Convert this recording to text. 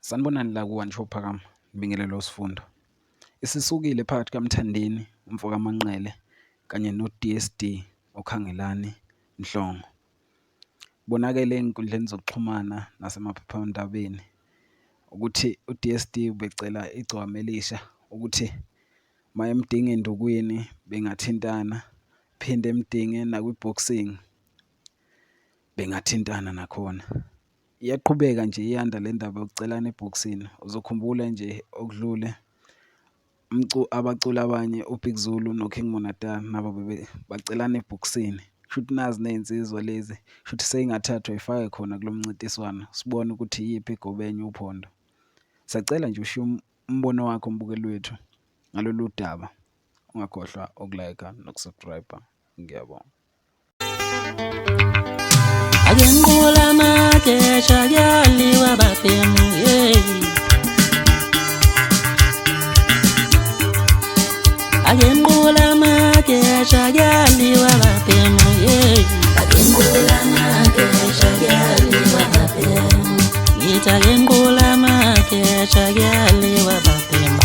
Sanibonani la ku-One Show Phakama, Ngibingelele Sifundo. Isisukile phakathi kaMthandeni, umfoka Manqele, kanye no-DSD, uKhangelani Mhlongo. Bonakele ey'nkundleni zokuxhumana nasemaphephandabeni ukuthi u-DSD ubecela igcwama elisha ukuthi uma emdinga endukwini bengathintana, phinde emdinge nakwi-boxing bengathintana nakhona. Iyaqhubeka nje iyanda le ndaba yokucelana ebhokisini. Uzokhumbula nje okudlule abaculi abanye uBig Zulu noKing Monatane nabo bacelana ebhokisini. Kushuthi nazi ney'nsizwa lezi kushuthi sey'ngathathwa y'fake khona kulo mncintiswano sibone ukuthi iyiphi igobenye uphondo. Siyacela nje ushiye umbono wakho mbukeli wethu ngalolu daba. Ungakhohlwa ukulayika nokusubscribe. Ngiyabonga. Agenqula amakesha kuyaliwa bafemu Agenqula amakesha kuyaliwa bafemu Agenqula amakesha kuyaliwa bafemu Ngithi agenqula amakesha kuyaliwa bafemu